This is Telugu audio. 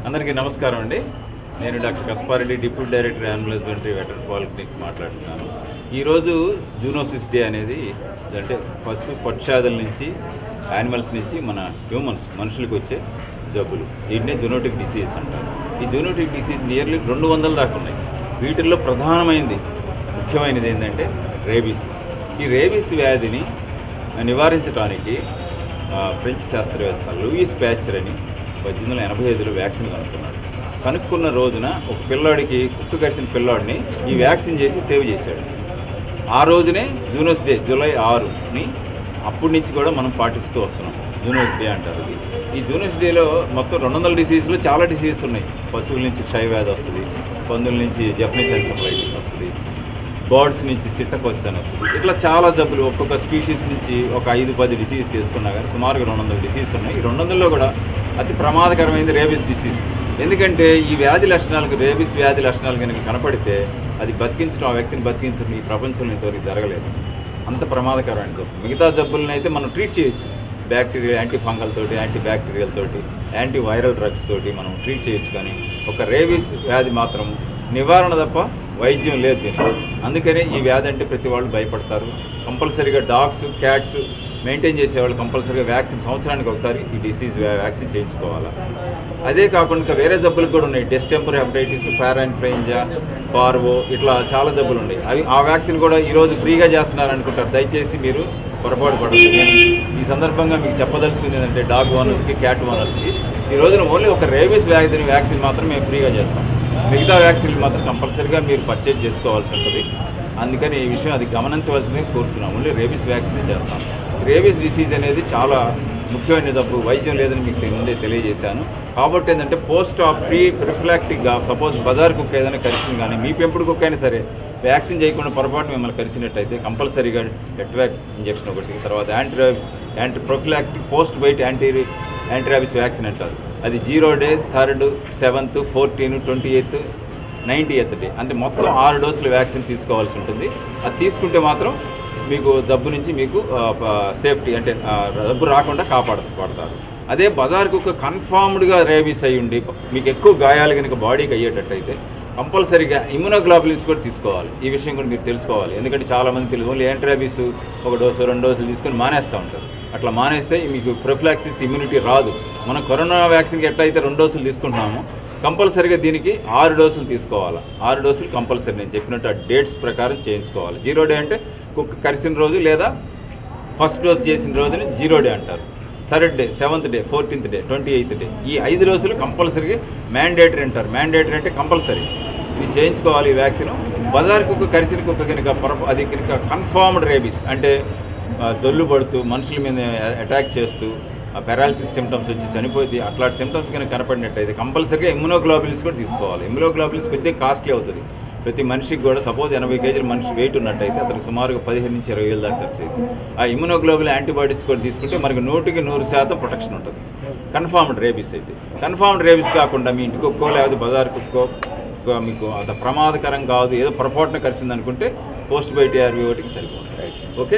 అందరికీ నమస్కారం అండి. నేను doctor Kaspareddy, deputy director animal husbandry veterinary polyclinic మాట్లాడుతున్నాను. ఈరోజు జూనోసిస్ డే అనేది అంటే పక్షాదుల నుంచి యానిమల్స్ నుంచి మన మనుషులకు వచ్చే జబ్బులు, వీటినే జూనోటిక్ డిసీజ్ అంటారు. ఈ జూనోటిక్ డిసీజ్ నియర్లీ 200 దాకా ఉన్నాయి. వీటిల్లో ప్రధానమైనది ముఖ్యమైనది ఏంటంటే రేబీస్. ఈ రేబీస్ వ్యాధిని నివారించడానికి ఫ్రెంచ్ శాస్త్రవేత్త లూయిస్ ప్యాస్చర్ అని 1885లో వ్యాక్సిన్ కనుక్కున్న రోజున ఒక పిల్లాడికి కుక్క కరిచిన పిల్లాడిని ఈ వ్యాక్సిన్ చేసి సేవ్ చేశాడు. ఆ రోజునే జూనోస్ డే జూలై 6ని అప్పటి నుంచి కూడా మనం పాటిస్తూ వస్తున్నాం. జూనోస్ డే అంటారు. ఈ జూనోస్ డేలో మొత్తం 200 డిసీజులు చాలా డిసీజెస్ ఉన్నాయి. పశువుల నుంచి క్షయవ్యాధి వస్తుంది, పందుల నుంచి జపనీస్ ఎన్సెఫలైటిస్ వస్తుంది, బర్డ్స్ నుంచి సిట్టకోసిస్ వస్తుంది. ఇట్లా చాలా జబ్బులు ఒక్కొక్క స్పీషీస్ నుంచి ఒక 5-10 డిసీజెస్ చేసుకున్నా కానీ సుమారుగా 200 డిసీజెస్ ఉన్నాయి. ఈ 200లో కూడా అతి ప్రమాదకరమైనది రేబీస్ డిసీజ్. ఎందుకంటే ఈ వ్యాధి లక్షణాలకు, రేబీస్ వ్యాధి లక్షణాలు కనుక కనపడితే అది బతికించడం, ఆ వ్యక్తిని బతికించడం ఈ ప్రపంచంలో ఇంతవరకు జరగలేదు. అంత ప్రమాదకరమైన జబ్బు. మిగతా జబ్బులను అయితే మనం ట్రీట్ చేయొచ్చు. బ్యాక్టీరియా, యాంటీ ఫంగల్ తోటి, యాంటీ బ్యాక్టీరియల్ తోటి, యాంటీ వైరల్ డ్రగ్స్ తోటి మనం ట్రీట్ చేయొచ్చు. కానీ ఒక రేబీస్ వ్యాధి మాత్రం నివారణ తప్ప వైద్యం లేదు దీనికి. అందుకనే ఈ వ్యాధి అంటే ప్రతి వాళ్ళు భయపడతారు. కంపల్సరీగా డాగ్స్, క్యాట్స్ మెయింటైన్ చేసేవాళ్ళు కంపల్సరీగా వ్యాక్సిన్ సంవత్సరానికి ఒకసారి ఈ డిసీజ్ వ్యాక్సిన్ చేయించుకోవాలా. అదే కాకుండా ఇంకా వేరే జబ్బులు కూడా ఉన్నాయి. డిస్టెంపర్ హెపటైటిస్, పారాఇన్ఫ్లుయెంజా, పార్వో, ఇట్లా చాలా జబ్బులు ఉన్నాయి. అవి ఆ వ్యాక్సిన్ కూడా ఈరోజు ఫ్రీగా చేస్తున్నారు అనుకుంటారు. దయచేసి మీరు పొరపాటు పడదు. నేను ఈ సందర్భంగా మీకు చెప్పదలుచుకుంది ఏంటంటే డాగ్ ఓనర్స్కి, క్యాట్ ఓనర్స్కి ఈ రోజున ఓన్లీ ఒక రేబీస్ వ్యాక్సిన్ మాత్రం మేము ఫ్రీగా చేస్తాం. మిగతా వ్యాక్సిన్లు మాత్రం కంపల్సరీగా మీరు పర్చేజ్ చేసుకోవాల్సి ఉంటుంది. అందుకని ఈ విషయం అది గమనించవలసింది కోరుతున్నాం. ఓన్లీ రేబీస్ వ్యాక్సిన్ చేస్తాం. రేబీస్ డిసీజ్ అనేది చాలా ముఖ్యమైన జబ్బు. వైద్యం లేదని మీకు ముందే తెలియజేశాను. కాబట్టి ఏంటంటే ప్రిఫిలాక్టిక్గా సపోజ్ బజార్ కుక్క ఏదైనా కరిచింది కానీ మీ పెంపుడు కుక్క అయినా సరే వ్యాక్సిన్ చేయకుండా పొరపాటు మిమ్మల్ని కరిచినట్టయితే కంపల్సరీగా ఎట్వాక్ ఇంజెక్షన్ ఒకటి, తర్వాత ప్రొఫిలాక్టిక్ పోస్ట్ బైట్ యాంటీరాబిస్ వ్యాక్సిన్ అంటారు. అది 0 day, 3rd, 7th, 14th, 28th, 90th day, అంటే మొత్తం 6 డోసులు వ్యాక్సిన్ తీసుకోవాల్సి ఉంటుంది. అది తీసుకుంటే మాత్రం మీకు జబ్బు నుంచి మీకు సేఫ్టీ అంటే జబ్బు రాకుండా కాపాడతారు. అదే బజార్ కుక్క కన్ఫామ్డ్గా రేబీస్ అయ్యి ఉండి మీకు ఎక్కువ గాయాలు కనుక బాడీకి అయ్యేటట్టయితే కంపల్సరీగా ఇమ్యునోగ్లోబులిన్స్ కూడా తీసుకోవాలి. ఈ విషయం కూడా మీరు తెలుసుకోవాలి. ఎందుకంటే చాలామంది తెలియదు ఓన్లీ యాంటీరాబీస్ 1 డోసు 2 డోసులు తీసుకొని మానేస్తూ ఉంటారు. అట్లా మానేస్తే మీకు ప్రొఫిలాక్సిస్ ఇమ్యూనిటీ రాదు. మనం కరోనా వ్యాక్సిన్కి ఎట్లయితే 2 డోసులు తీసుకుంటున్నామో కంపల్సరీగా దీనికి 6 డోసులు తీసుకోవాలి. 6 డోసులు కంపల్సరీ నేను చెప్పినట్టు ఆ డేట్స్ ప్రకారం చేయించుకోవాలి. 0 డే అంటే కుక్క కరిసిన రోజు లేదా ఫస్ట్ డోస్ చేసిన రోజుని 0 డే అంటారు. 3rd day, 7th day, 14th day, 28th day, ఈ 5 రోజులు కంపల్సరీగా మ్యాండేటరీ అంటారు. మ్యాండేటరీ అంటే కంపల్సరీ ఇది చేయించుకోవాలి. ఈ వ్యాక్సిన్ బజార్ కుక్క కరిసిన కుక్క కనుక అది కనుక కన్ఫర్మ్డ్ రేబీస్ అంటే జొల్లు పడుతూ మనుషుల మీద అటాక్ చేస్తూ పారాలిసిస్ సిమ్టమ్స్ వచ్చి చనిపోతే అట్లాంటి సిమ్టమ్స్ కనుక కనపడినట్టయితే కంపల్సరీగా ఇమ్యునోగ్లోబులిన్స్ కూడా తీసుకోవాలి. ఇమ్యునోగ్లోబులిన్స్ కొద్దిగా కాస్ట్లీ అవుతుంది. ప్రతి మనిషికి కూడా సపోజ్ 80 కేజీల మనిషి వెయిట్ ఉన్నట్టయితే అతనికి సుమారుగా 15 నుంచి 20 వేలు దాకా ఖర్చు అవుతుంది. ఆ ఇమ్యునోగ్లోబుల్ యాంటీబాడీస్ కూడా తీసుకుంటే మనకు 100% ప్రొటెక్షన్ ఉంటుంది. కన్ఫర్మ్డ్ రేబీస్ అయితే. కన్ఫర్మ్డ్ రేబీస్ కాకుండా మీ ఇంటికి కుక్కో లేకపోతే బజార్ కుక్కో మీకు అంత ప్రమాదకరం కాదు, ఏదో పొరపాటున కలిసింది అనుకుంటే పోస్ట్ బైట్ ARV ఒకటికి సరిపోతుంది. ఓకే.